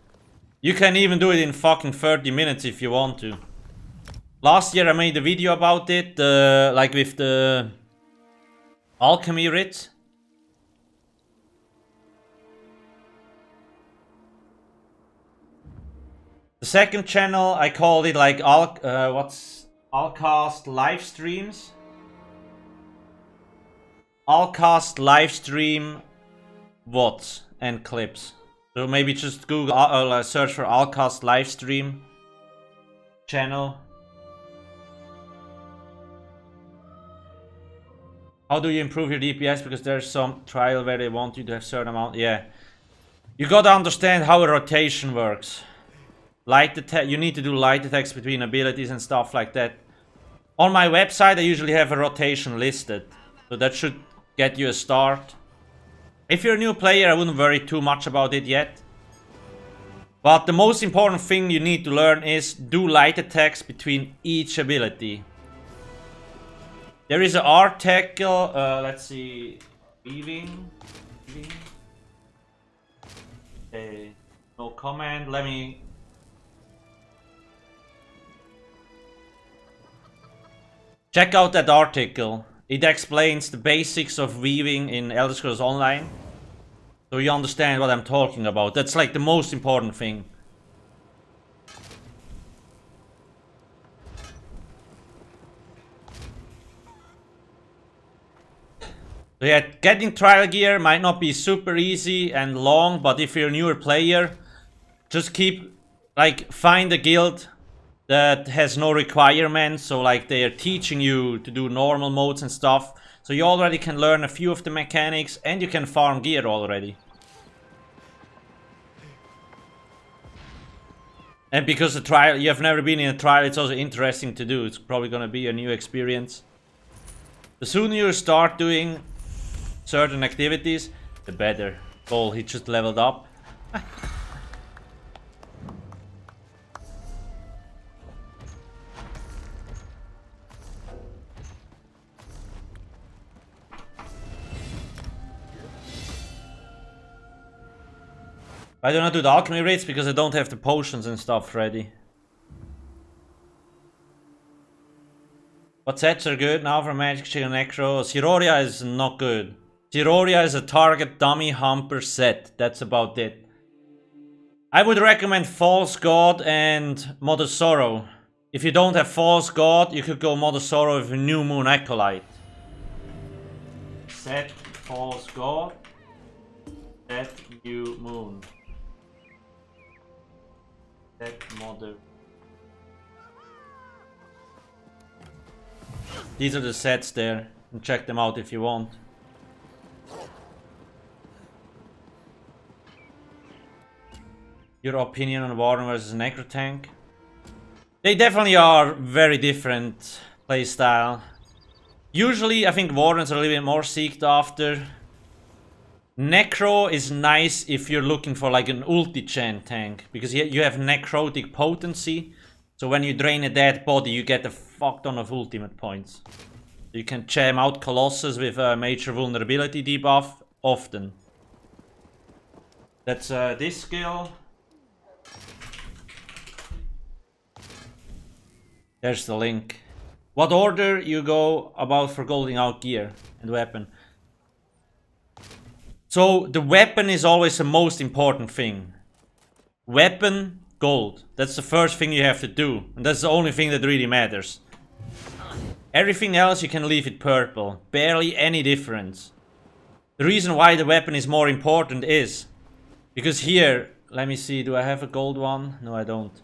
You can even do it in fucking 30 minutes if you want to. Last year I made a video about it, like with the alchemy writ. The second channel, I called it like Alcast live streams. Alcast live stream VODs and clips. So maybe just Google, search for Alcast live stream channel. How do you improve your DPS? Because there's some trial where they want you to have certain amount. Yeah, you gotta understand how a rotation works. You need to do light attacks between abilities and stuff like that. On my website, I usually have a rotation listed, so that should get you a start. If you're a new player, I wouldn't worry too much about it yet. But the most important thing you need to learn is do light attacks between each ability. There is an article, let's see, weaving. No comment, let me... Check out that article. It explains the basics of weaving in Elder Scrolls Online. So you understand what I'm talking about. That's like the most important thing. So yeah, getting trial gear might not be super easy and long, but if you're a newer player, just find a guild that has no requirements, so like they are teaching you to do normal modes and stuff. So you already can learn a few of the mechanics and you can farm gear already. And because the trial, you have never been in a trial, it's also interesting to do. It's probably gonna be a new experience. The sooner you start doing certain activities, the better. Oh, he just leveled up. I do not do the alchemy rates because I don't have the potions and stuff ready. What sets are good now for Magicka and Necro? Siroria is not good. Siroria is a target dummy humper set. That's about it. I would recommend False God and Mother Sorrow. If you don't have False God, you could go Mother Sorrow with New Moon Acolyte. Set False God. Set New Moon. Set Mother. These are the sets there. And check them out if you want. Your opinion on Warden versus Necro Tank? They definitely are very different playstyle. Usually I think Wardens are a little bit more seeked after. Necro is nice if you're looking for like an ulti-chain tank, because you have necrotic potency. So when you drain a dead body, you get a fuck ton of ultimate points. You can jam out Colossus with a major vulnerability debuff often. That's this skill. There's the link. What order you go about for golding out gear and weapon? So the weapon is always the most important thing. Weapon, gold. That's the first thing you have to do. And that's the only thing that really matters. Everything else you can leave it purple. Barely any difference. The reason why the weapon is more important is because here, let me see, do I have a gold one? No, I don't.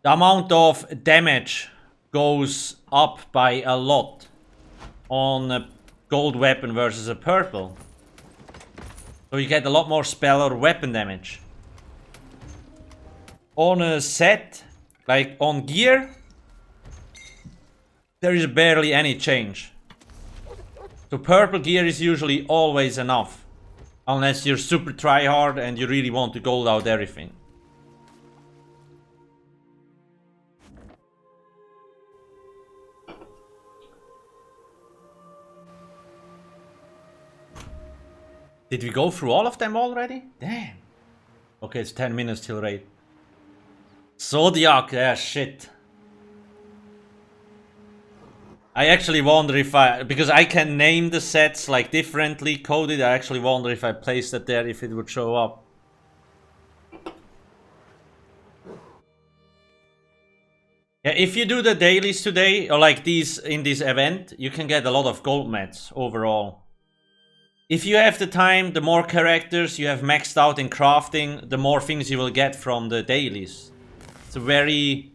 The amount of damage goes up by a lot on a gold weapon versus a purple. So you get a lot more spell or weapon damage. On a set, like on gear, there is barely any change. So purple gear is usually always enough. Unless you're super tryhard and you really want to gold out everything. Did we go through all of them already? Damn. Okay, it's 10 minutes till raid. Zodiac, yeah, shit. I actually wonder if because I can name the sets like differently coded, I actually wonder if I placed it there, if it would show up. Yeah, if you do the dailies today, or like these in this event, you can get a lot of gold mats overall. If you have the time, the more characters you have maxed out in crafting, the more things you will get from the dailies. It's a very,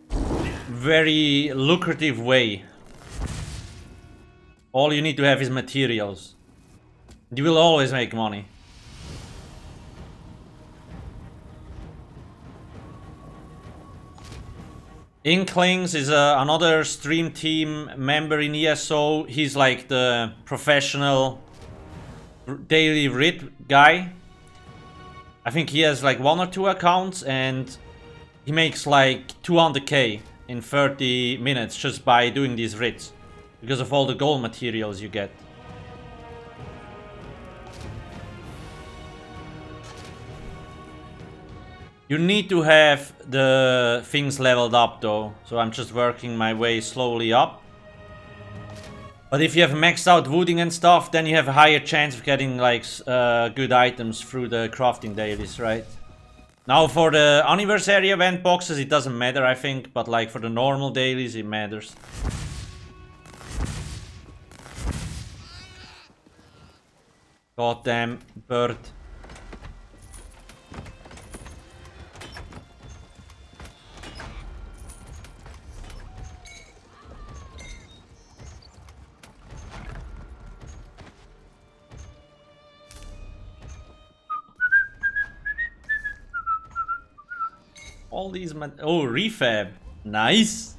very lucrative way. All you need to have is materials. You will always make money. Inklings is another stream team member in ESO. He's like the professional daily writ guy. I think he has like 1 or 2 accounts and he makes like 200k in 30 minutes just by doing these writs. Because of all the gold materials you get. You need to have the things leveled up though. So I'm just working my way slowly up. But if you have maxed out wooding and stuff, then you have a higher chance of getting like good items through the crafting dailies, right? Now for the anniversary event boxes, it doesn't matter, I think. But like for the normal dailies, it matters. Goddamn bird. All these oh, refab. Nice.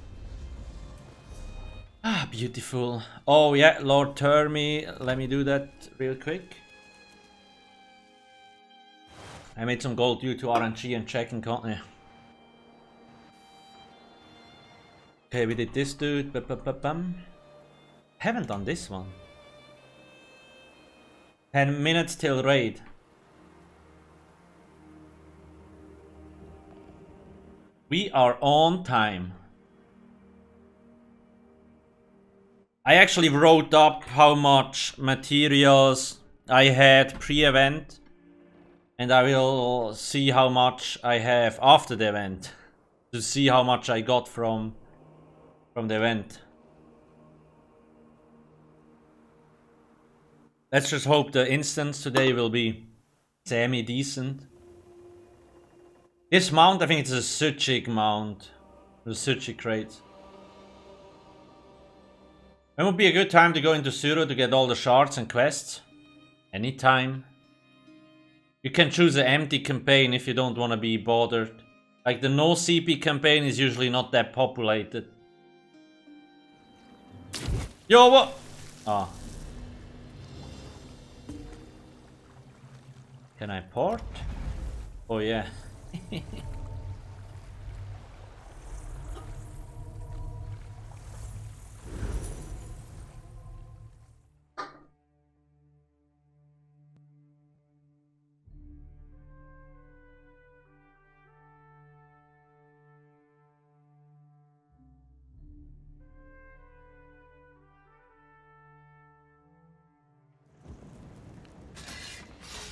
Ah, beautiful. Oh yeah, Lord Termi. Let me do that real quick. I made some gold due to RNG and checking con. Okay, we did this dude. Haven't done this one. 10 minutes till raid. We are on time. I actually wrote up how much materials I had pre-event. And I will see how much I have after the event. To see how much I got from the event. Let's just hope the instance today will be semi-decent. This mount, I think it's a Suchik mount. The Suchik crate. It would be a good time to go into Suro to get all the shards and quests. Anytime. You can choose an empty campaign if you don't want to be bothered. Like the no CP campaign is usually not that populated. Yo, what? Ah. Can I port? Oh yeah.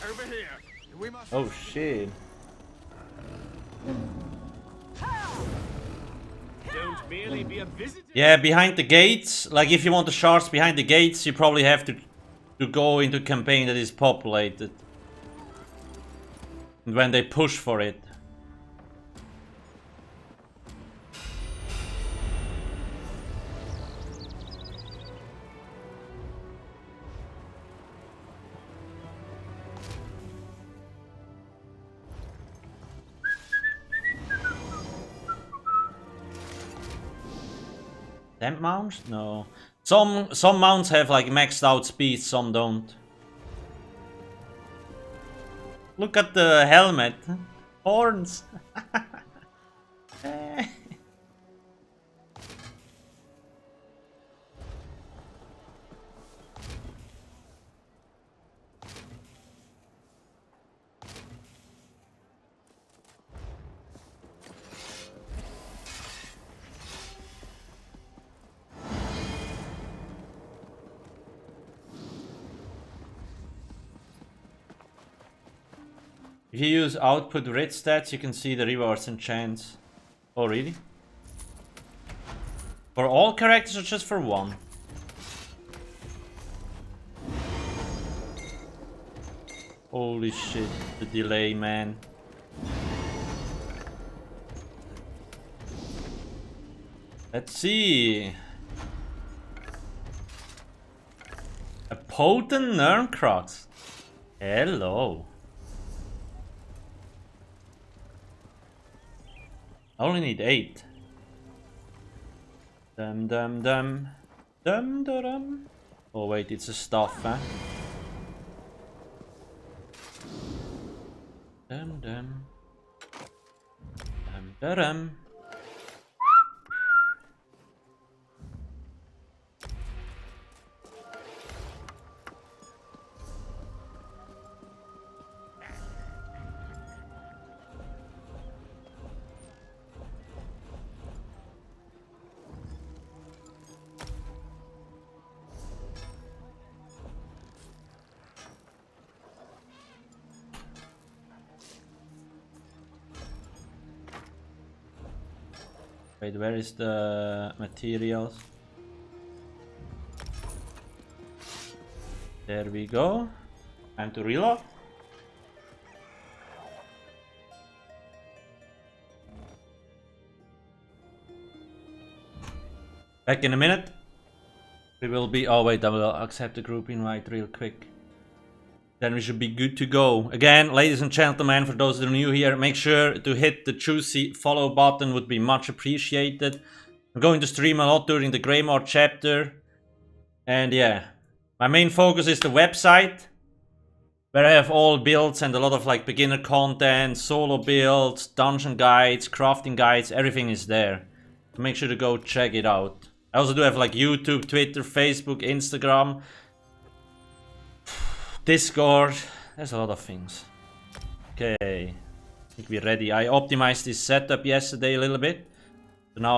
Over here. We must. Oh shit. Don't merely be a visitor. Yeah, behind the gates. Like if you want the shards behind the gates, you probably have to go into a campaign that is populated. And when they push for it. Temp mounts? No. Some mounts have like maxed out speed, some don't. Look at the helmet. Horns. If you use output red stats, you can see the rewards and chance. Oh, really? For all characters or just for one? Holy shit, the delay, man. Let's see. A potent Nerncrox. Hello. I only need 8. Dum dum dum. Dum dum dum. Oh wait, it's a stuff, huh? Dum dum. Dum dum dum. Wait, where is the materials? There we go. Time to reload. Back in a minute. We will be. Oh wait, I will accept the group invite real quick. Then we should be good to go. Again, ladies and gentlemen, for those that are new here, make sure to hit the juicy follow button, would be much appreciated. I'm going to stream a lot during the Greymore chapter. And yeah, my main focus is the website, where I have all builds and a lot of like beginner content, solo builds, dungeon guides, crafting guides, everything is there. So make sure to go check it out. I also do have like YouTube, Twitter, Facebook, Instagram, Discord, there's a lot of things. Okay, I think we're ready. I optimized this setup yesterday a little bit. So now